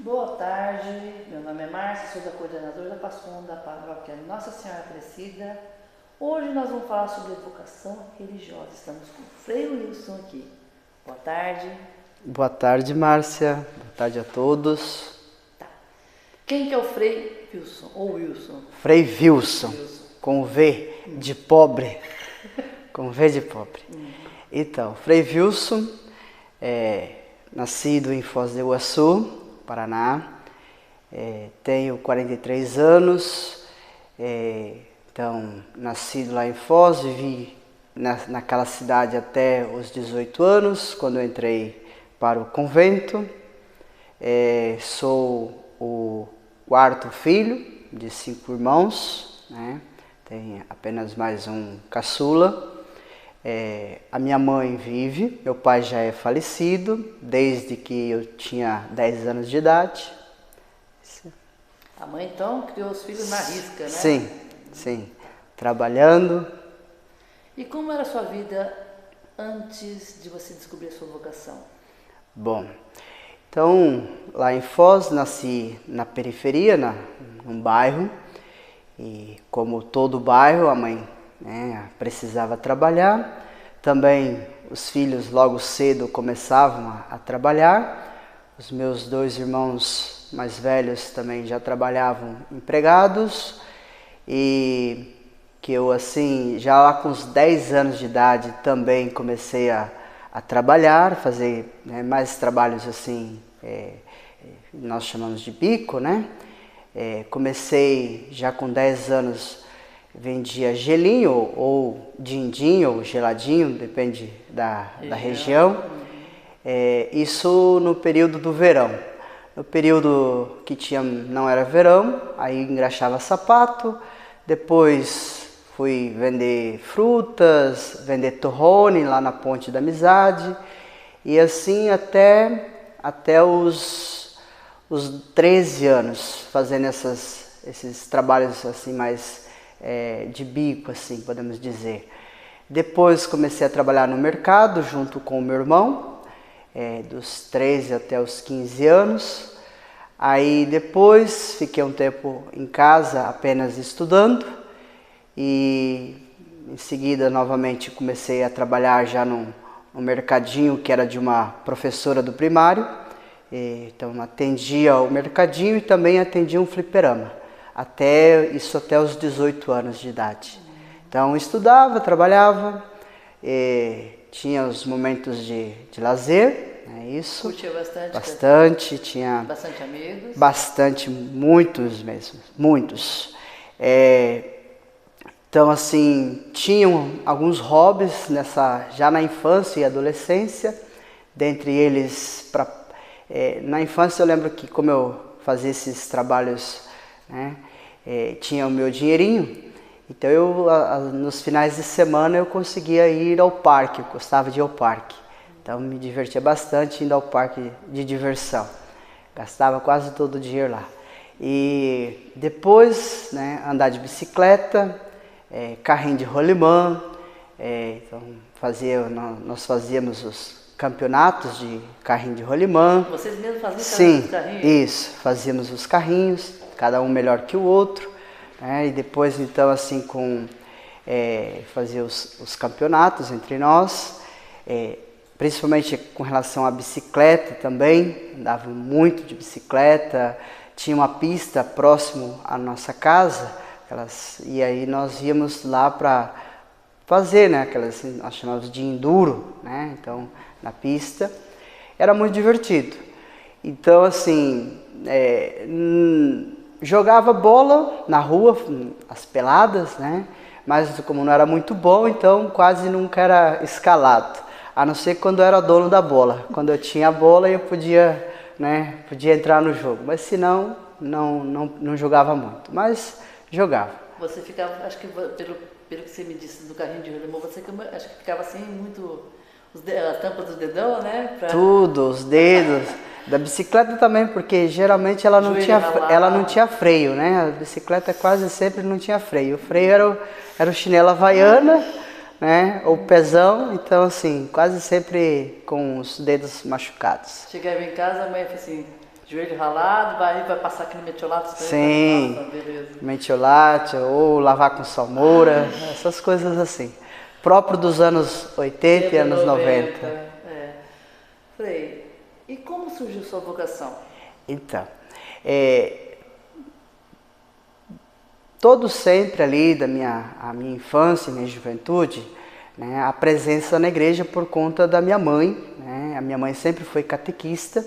Boa tarde, meu nome é Márcia, sou da coordenadora da PASCOM da paróquia Nossa Senhora Aparecida. Hoje nós vamos falar sobre educação religiosa. Estamos com o Frei Wilson aqui. Boa tarde. Boa tarde, Márcia. Boa tarde a todos. Tá. Quem que é o Frei Wilson ou Wilson? Frei Wilson, com V de pobre. Com V de pobre. Então, Frei Wilson nascido em Foz do Iguaçu, Paraná. Tenho 43 anos. Então, nascido lá em Foz, vivi naquela cidade até os 18 anos, quando eu entrei para o convento. Sou o quarto filho de 5 irmãos, né? Tem apenas mais um caçula. A minha mãe vive, meu pai já é falecido desde que eu tinha 10 anos de idade. A mãe então criou os filhos na risca, né? Sim, trabalhando. E como era a sua vida antes de você descobrir a sua vocação? Bom, então lá em Foz nasci na periferia, num bairro, e como todo bairro a mãe precisava trabalhar. Também os filhos logo cedo começavam a trabalhar. Os meus 2 irmãos mais velhos também já trabalhavam empregados, e que eu assim, já lá com os 10 anos de idade também comecei a trabalhar, fazer mais trabalhos assim, nós chamamos de bico, né? Comecei já com 10 anos, vendia gelinho ou din-din ou geladinho, depende da região. Isso no período do verão. No período que não era verão, aí engraxava sapato. Depois fui vender frutas, vender torrone lá na Ponte da Amizade. E assim até os 13 anos, fazendo esses trabalhos assim mais de bico, assim, podemos dizer. Depois comecei a trabalhar no mercado junto com o meu irmão, dos 13 até os 15 anos. Aí depois fiquei um tempo em casa apenas estudando, e em seguida novamente comecei a trabalhar já no mercadinho que era de uma professora do primário. Então atendia o mercadinho e também atendia um fliperama, até os 18 anos de idade. Então estudava, trabalhava, tinha os momentos de lazer. Isso. Curtia bastante? Bastante, tinha... Bastante amigos? Bastante, muitos mesmo, muitos. Então, assim, tinham alguns hobbies já na infância e adolescência. Dentre eles, na infância eu lembro que como eu fazia esses trabalhos, tinha o meu dinheirinho. Então, nos finais de semana eu conseguia ir ao parque, eu gostava de ir ao parque. Então me divertia bastante indo ao parque de diversão. Gastava quase todo o dinheiro lá. E depois, andar de bicicleta, carrinho de rolimã. Então nós fazíamos os campeonatos de carrinho de rolimã. Vocês mesmos faziam Sim, carrinhos? Isso, fazíamos os carrinhos, cada um melhor que o outro. E depois então assim fazia os campeonatos entre nós. Principalmente com relação à bicicleta também, andava muito de bicicleta. Tinha uma pista próximo à nossa casa, e aí nós íamos lá para fazer, aquelas nós chamamos de enduro, então na pista. Era muito divertido. Então assim, jogava bola na rua, as peladas, mas como não era muito bom, então quase nunca era escalado. A não ser quando eu era dono da bola. Quando eu tinha a bola eu podia entrar no jogo. Mas se não jogava muito. Mas jogava. Você ficava, acho que pelo que você me disse do carrinho de rolimã, você acho que ficava assim muito... a tampa do dedão, Tudo, os dedos. Da bicicleta também, porque geralmente ela não tinha freio, A bicicleta quase sempre não tinha freio. O freio era o chinelo havaiana, ou pezão, então assim, quase sempre com os dedos machucados. Chegava em casa, a mãe falou assim, Joelho ralado, vai passar aquele metiolato? Sim, nossa, beleza. metiolate ou lavar com salmoura, essas coisas assim. Próprio dos anos 80 e anos 90. É. Frei, e como surgiu sua vocação? Então, todo sempre ali a minha infância e minha juventude, né, a presença na igreja por conta da minha mãe, né? A minha mãe sempre foi catequista,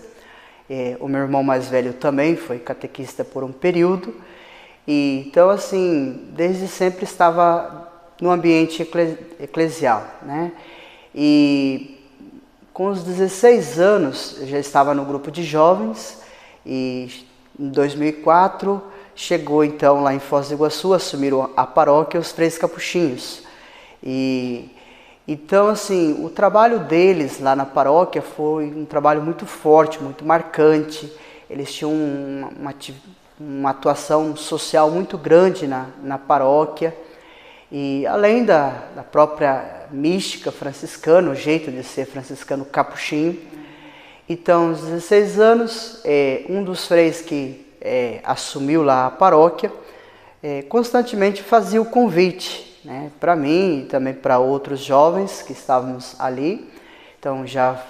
o meu irmão mais velho também foi catequista por um período, e então assim, desde sempre estava no ambiente eclesial, né? E com os 16 anos eu já estava no grupo de jovens e em 2004 chegou então lá em Foz do Iguaçu, assumiram a paróquia os Três Capuchinhos. E então assim, o trabalho deles lá na paróquia foi um trabalho muito forte, muito marcante. Eles tinham uma atuação social muito grande na paróquia. E além da própria mística franciscana, o jeito de ser franciscano capuchinho. Então, aos 16 anos, um dos freis que assumiu lá a paróquia, constantemente fazia o convite, né, para mim e também para outros jovens que estávamos ali. Então, já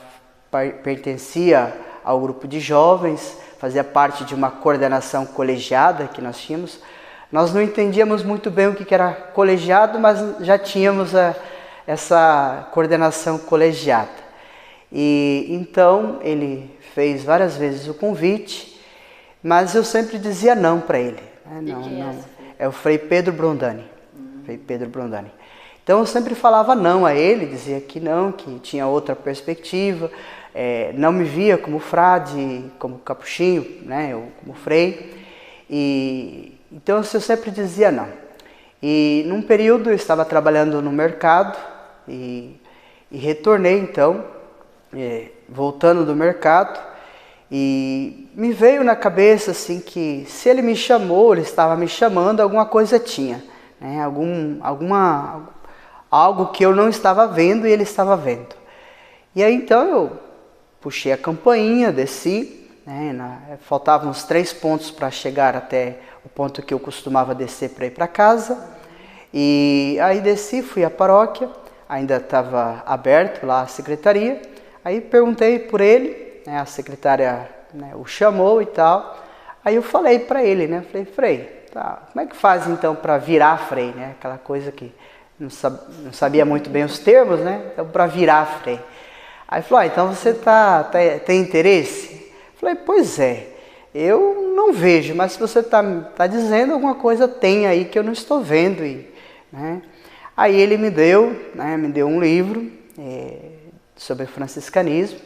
pertencia ao grupo de jovens, fazia parte de uma coordenação colegiada que nós tínhamos. Nós não entendíamos muito bem o que era colegiado, mas já tínhamos essa coordenação colegiada. E então ele fez várias vezes o convite, mas eu sempre dizia não para ele. Não. É o Frei Pedro Brondani. Frei Pedro Brondani. Então eu sempre falava não a ele, dizia que não, que tinha outra perspectiva, não me via como frade, como capuchinho, né, ou como frei. E então eu sempre dizia não. E num período eu estava trabalhando no mercado e retornei então, voltando do mercado, e me veio na cabeça assim que se ele me chamou, ele estava me chamando, alguma coisa tinha, né? Algo que eu não estava vendo e ele estava vendo. E aí então eu puxei a campainha, desci, né? Faltavam uns 3 pontos para chegar até o ponto que eu costumava descer para ir para casa. E aí desci, fui à paróquia, ainda estava aberto lá a secretaria. Aí perguntei por ele, né, a secretária, né, o chamou e tal. Aí eu falei para ele, né, falei, Frei, tá, como é que faz então para virar Frei, né? Aquela coisa que não sabia muito bem os termos, né? Então para virar Frei. Aí falou, então você tem interesse? Falei, pois é, eu não vejo, mas se você tá dizendo alguma coisa tem aí que eu não estou vendo. Né? Aí ele me deu um livro sobre franciscanismo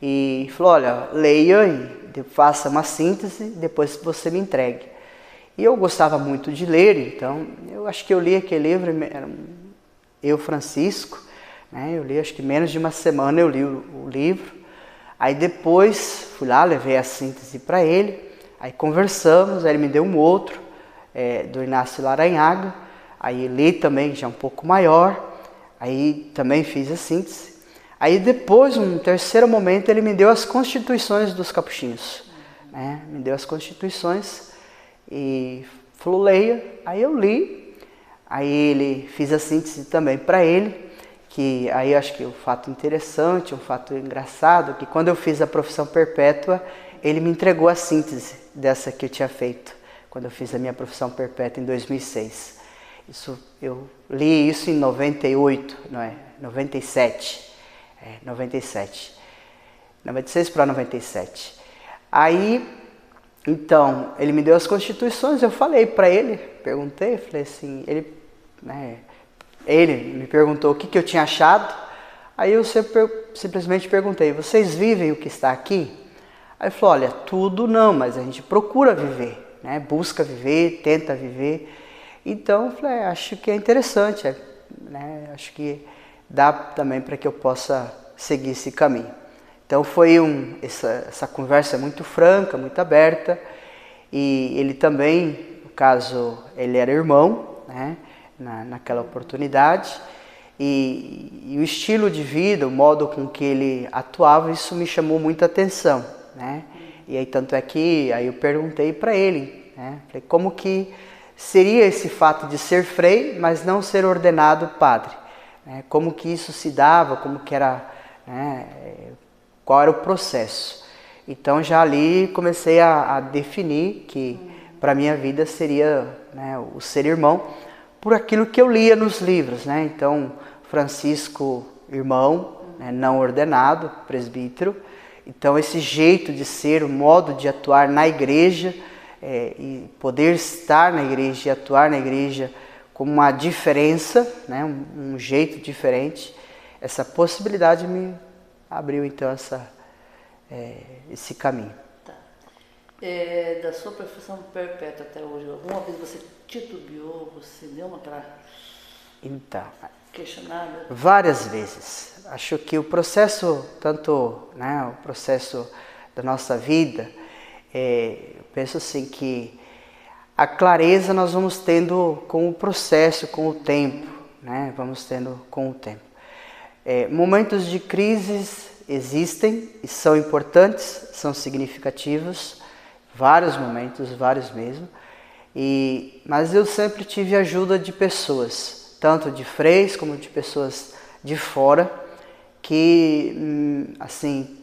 e falou, olha, leia e faça uma síntese, depois você me entregue. E eu gostava muito de ler, então eu acho que eu li aquele livro, Eu Francisco, né? Eu li acho que menos de uma semana eu li o livro. Aí depois fui lá, levei a síntese para ele, aí conversamos, aí ele me deu um outro, do Inácio Laranhaga, aí li também já um pouco maior, aí também fiz a síntese. Aí depois, num terceiro momento, ele me deu as constituições dos capuchinhos, né? Me deu as constituições e falou, leia, aí eu li, aí ele fiz a síntese também para ele, que aí acho que o fato interessante, um fato engraçado, que quando eu fiz a profissão perpétua, ele me entregou a síntese dessa que eu tinha feito, quando eu fiz a minha profissão perpétua em 2006. Eu li isso em 98, não é? 97. 97. 96 para 97. Aí, então, ele me deu as constituições, eu falei para ele, perguntei, falei assim, ele me perguntou o que eu tinha achado, aí eu simplesmente perguntei, vocês vivem o que está aqui? Aí ele falou, olha, tudo não, mas a gente procura viver, né? Busca viver, tenta viver. Então eu falei, acho que é interessante, né? Acho que dá também para que eu possa seguir esse caminho. Então foi essa conversa muito franca, muito aberta, e ele também, no caso, ele era irmão, né? Naquela oportunidade, e o estilo de vida, o modo com que ele atuava, isso me chamou muita atenção, né? E aí tanto é que aí eu perguntei para ele, né? Falei, como que seria esse fato de ser frei, mas não ser ordenado padre? Né? Como que isso se dava, como que era, né? Qual era o processo? Então já ali comecei a definir que para a minha vida seria, né, o ser irmão, por aquilo que eu lia nos livros, né? Então, Francisco, irmão, né, não ordenado, presbítero. Então, esse jeito de ser, o modo de atuar na igreja, e poder estar na igreja e atuar na igreja com uma diferença, né, um jeito diferente, essa possibilidade me abriu, então, esse caminho. Tá. Da sua profissão perpétua até hoje, alguma vez você titubeou, você deu uma Então, questionada? várias vezes. Acho que o processo, tanto, né, o processo da nossa vida, eu penso assim que a clareza nós vamos tendo com o processo, com o tempo, né? Vamos tendo com o tempo. Momentos de crises existem e são importantes, são significativos, vários momentos, vários mesmo. Mas eu sempre tive ajuda de pessoas, tanto de freis como de pessoas de fora, que assim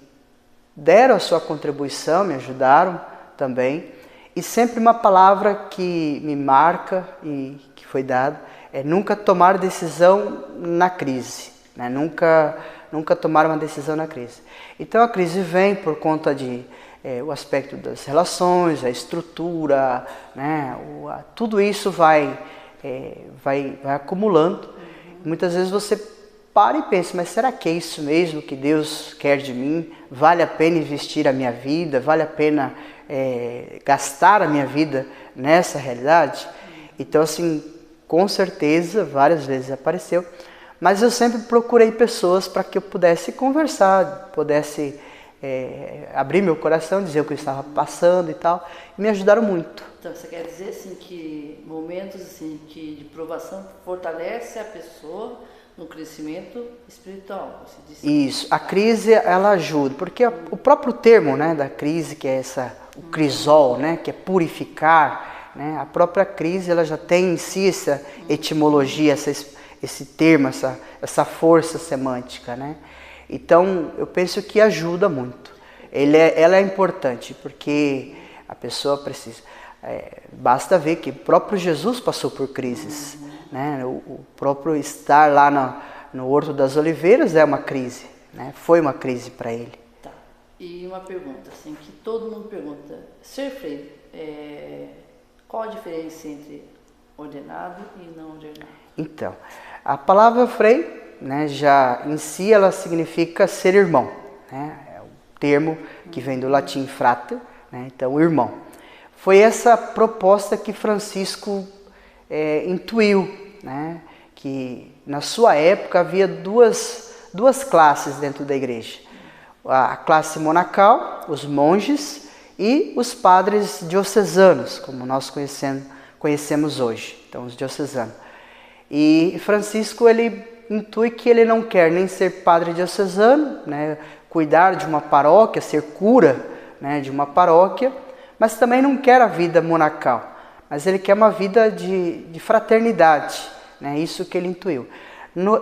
deram a sua contribuição, me ajudaram também. E sempre uma palavra que me marca e que foi dada é nunca tomar decisão na crise, né? Nunca tomar uma decisão na crise. Então a crise vem por conta de o aspecto das relações, a estrutura, né? Tudo isso vai acumulando. Muitas vezes você para e pensa, mas será que é isso mesmo que Deus quer de mim? Vale a pena investir a minha vida? Vale a pena gastar a minha vida nessa realidade? Então, assim, com certeza, várias vezes apareceu. Mas eu sempre procurei pessoas para que eu pudesse conversar, pudesse abrir meu coração, dizer o que eu estava passando e tal. E me ajudaram muito. Então, você quer dizer assim, que momentos assim, de provação fortalece a pessoa no crescimento espiritual? Você disse. Isso, a crise ela ajuda, porque o próprio termo, né, da crise, que é o crisol, né, que é purificar, né, a própria crise ela já tem em si essa etimologia, esse termo, essa força semântica, né? Então eu penso que ajuda muito. Ela é importante porque a pessoa precisa. Basta ver que o próprio Jesus passou por crises, né? O próprio estar lá no Horto das Oliveiras é uma crise, né? Foi uma crise para ele. Tá. E uma pergunta assim que todo mundo pergunta: ser frei, qual a diferença entre ordenado e não ordenado? Então, a palavra frei, né, já em si ela significa ser irmão, né? É o termo que vem do latim frater, né? Então irmão. Foi essa proposta que Francisco intuiu, né? Que na sua época havia duas classes dentro da igreja. A classe monacal, os monges, e os padres diocesanos, como nós conhecemos hoje, então os diocesanos. E Francisco ele intui que ele não quer nem ser padre diocesano, né? Cuidar de uma paróquia, ser cura, né, de uma paróquia, mas também não quer a vida monacal, mas ele quer uma vida de fraternidade, né? Isso que ele intuiu,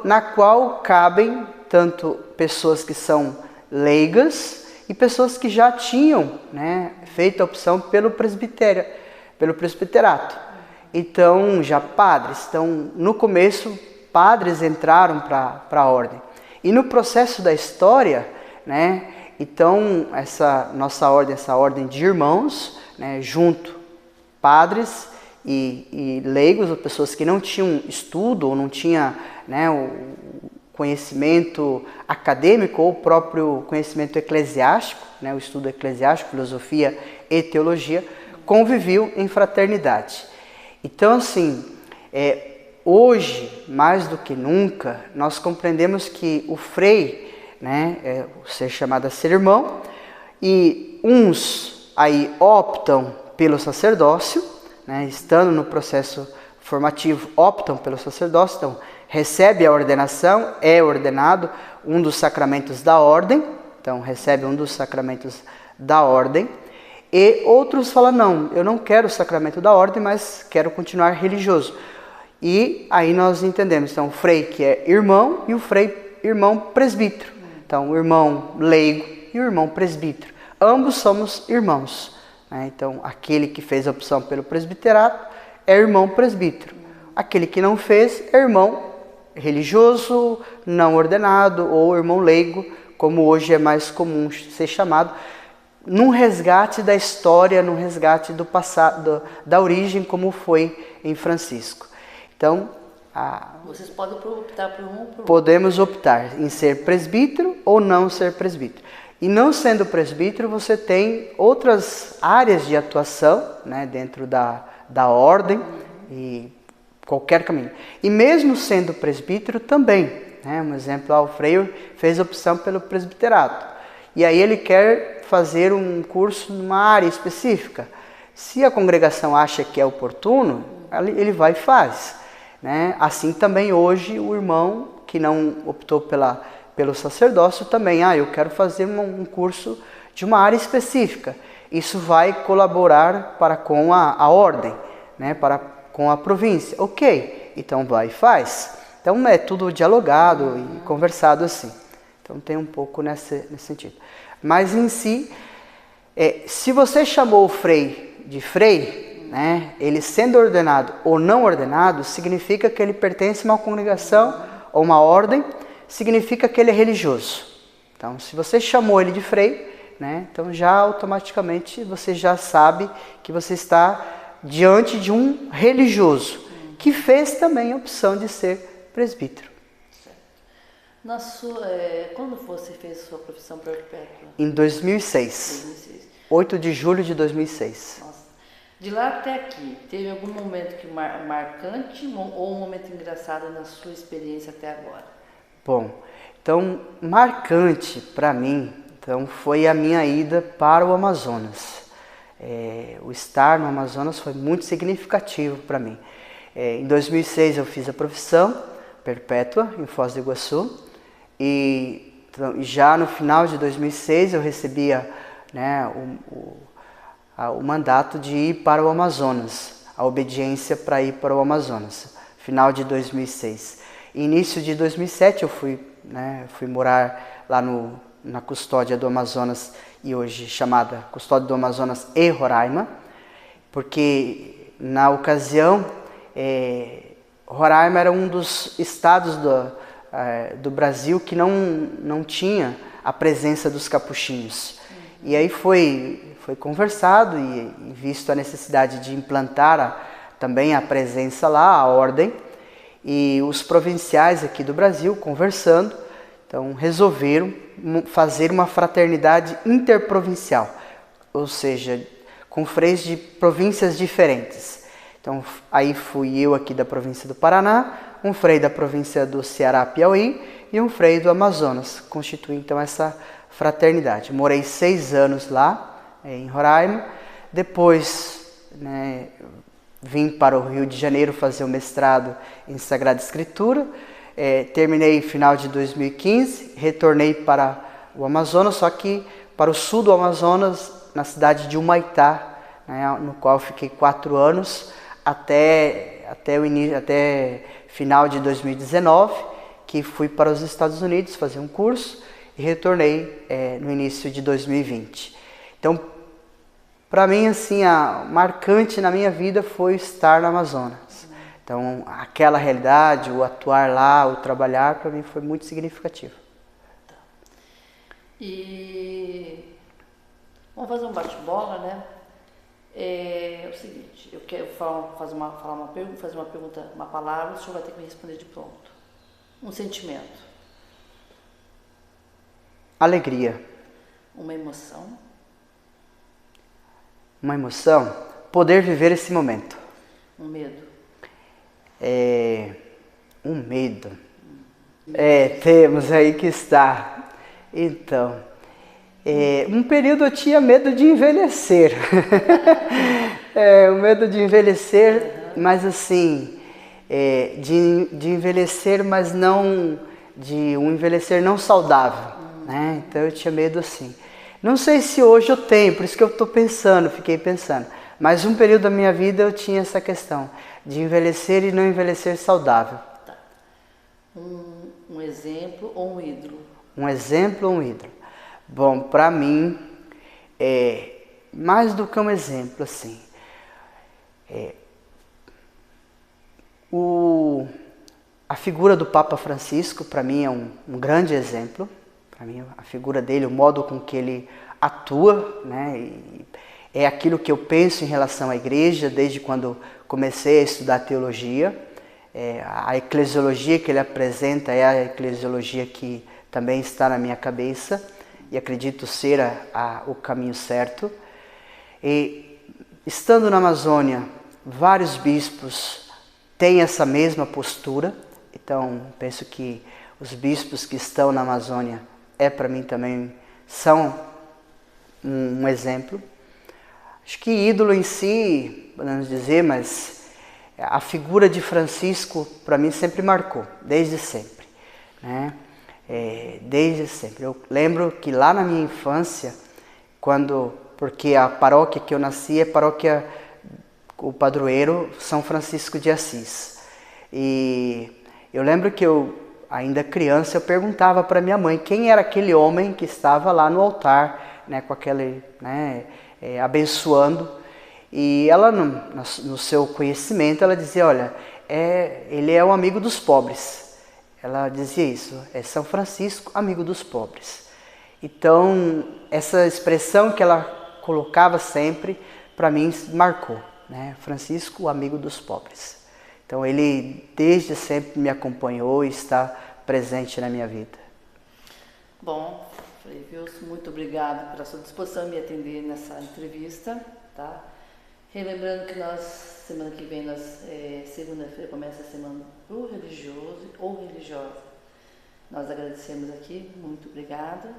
na qual cabem tanto pessoas que são leigas e pessoas que já tinham, né, feito a opção pelo presbiterato. Então, já padres. Então, no começo, padres entraram para a ordem. E no processo da história, né, então, essa nossa ordem, essa ordem de irmãos, né, junto padres e leigos, ou pessoas que não tinham estudo ou não tinham, né, o conhecimento acadêmico ou o próprio conhecimento eclesiástico, né, o estudo eclesiástico, filosofia e teologia, conviviam em fraternidade. Então, assim, hoje, mais do que nunca, nós compreendemos que o frei, né, ser chamado a ser irmão, e uns aí optam pelo sacerdócio, né, estando no processo formativo, optam pelo sacerdócio, então recebe a ordenação, é ordenado um dos sacramentos da ordem, então recebe um dos sacramentos da ordem, E outros falam, não, eu não quero o sacramento da ordem, mas quero continuar religioso. E aí nós entendemos, então, o frei que é irmão e o frei irmão presbítero. Então, o irmão leigo e o irmão presbítero. Ambos somos irmãos, né? Então, aquele que fez a opção pelo presbiterato é irmão presbítero. Aquele que não fez é irmão religioso, não ordenado ou irmão leigo, como hoje é mais comum ser chamado, num resgate da história, num resgate do passado, da origem, como foi em Francisco. Então, vocês podem optar por um ou por outro. Podemos optar em ser presbítero ou não ser presbítero. E não sendo presbítero, você tem outras áreas de atuação, né, dentro da ordem e qualquer caminho. E mesmo sendo presbítero também, né, um exemplo, o frei fez opção pelo presbiterato. E aí ele quer fazer um curso numa área específica. Se a congregação acha que é oportuno, ele vai e faz, né? Assim também hoje o irmão que não optou pelo sacerdócio também, eu quero fazer um curso de uma área específica. Isso vai colaborar com a ordem, né? Com a província. Ok, então vai e faz. Então é tudo dialogado e conversado assim. Então tem um pouco nesse sentido. Mas em si, se você chamou o frei de frei, né, ele sendo ordenado ou não ordenado, significa que ele pertence a uma congregação ou uma ordem, significa que ele é religioso. Então, se você chamou ele de frei, né, então já automaticamente você já sabe que você está diante de um religioso, que fez também a opção de ser presbítero. Quando você fez a sua profissão perpétua? Em 2006. 8 de julho de 2006. Nossa. De lá até aqui, teve algum momento marcante ou um momento engraçado na sua experiência até agora? Bom, então, marcante para mim foi a minha ida para o Amazonas. O estar no Amazonas foi muito significativo para mim. Em 2006 eu fiz a profissão perpétua em Foz do Iguaçu. E já no final de 2006 eu recebia, né, o mandato de ir para o Amazonas, a obediência para ir para o Amazonas, final de 2006. Início de 2007 eu fui morar lá na Custódia do Amazonas, e hoje chamada Custódia do Amazonas e Roraima, porque na ocasião Roraima era um dos estados do Brasil que não tinha a presença dos capuchinhos. E aí foi conversado e visto a necessidade de implantar também a presença lá, a ordem, e os provinciais aqui do Brasil conversando, então resolveram fazer uma fraternidade interprovincial, ou seja, com freis de províncias diferentes. Então aí fui eu aqui da província do Paraná, um frei da província do Ceará, Piauí, e um frei do Amazonas, constitui então essa fraternidade. Morei 6 anos lá, em Roraima, depois, né, vim para o Rio de Janeiro fazer o mestrado em Sagrada Escritura, terminei no final de 2015, retornei para o Amazonas, só que para o sul do Amazonas, na cidade de Humaitá, né, no qual fiquei 4 anos, até final de 2019, que fui para os Estados Unidos fazer um curso e retornei no início de 2020. Então, para mim, assim, marcante na minha vida foi estar no Amazonas. Então, aquela realidade, o atuar lá, o trabalhar, para mim foi muito significativo. E vamos fazer um bate-bola, né? É o seguinte, eu quero fazer uma pergunta, uma palavra, o senhor vai ter que me responder de pronto. Um sentimento. Alegria. Uma emoção. Uma emoção, poder viver esse momento. Um medo. Um medo. Temos aí que está. Então, um período eu tinha medo de envelhecer. O medo de envelhecer, mas assim, de envelhecer, mas não de um envelhecer não saudável, né? Então eu tinha medo assim. Não sei se hoje eu tenho, por isso que eu estou pensando, fiquei pensando. Mas um período da minha vida eu tinha essa questão de envelhecer e não envelhecer saudável. Tá. Um exemplo ou um ídolo? Um exemplo ou um ídolo? Bom, para mim, mais do que um exemplo, assim, a figura do Papa Francisco, para mim, é um grande exemplo. Para mim, a figura dele, o modo com que ele atua, né, é aquilo que eu penso em relação à igreja, desde quando comecei a estudar teologia. A eclesiologia que ele apresenta é a eclesiologia que também está na minha cabeça, e acredito ser o caminho certo. E estando na Amazônia, vários bispos têm essa mesma postura, então penso que os bispos que estão na Amazônia para mim também são um exemplo. Acho que ídolo em si, podemos dizer, mas a figura de Francisco para mim sempre marcou, desde sempre, né? Desde sempre. Eu lembro que lá na minha infância, porque a paróquia que eu nasci é paróquia, o padroeiro São Francisco de Assis. E eu lembro que ainda criança, eu perguntava para minha mãe quem era aquele homem que estava lá no altar, né, com aquele, né, abençoando. E ela, no seu conhecimento, ela dizia, olha, ele é um amigo dos pobres. Ela dizia isso, é São Francisco, amigo dos pobres. Então, essa expressão que ela colocava sempre, para mim, marcou, né? Francisco, amigo dos pobres. Então, ele desde sempre me acompanhou e está presente na minha vida. Bom, Frei Wilson, muito obrigada pela sua disposição em me atender nessa entrevista, tá? Relembrando que semana que vem, segunda-feira, começa a semana do religioso ou religiosa. Nós agradecemos aqui, muito obrigada.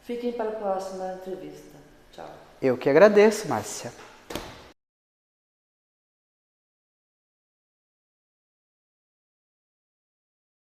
Fiquem para a próxima entrevista. Tchau. Eu que agradeço, Márcia.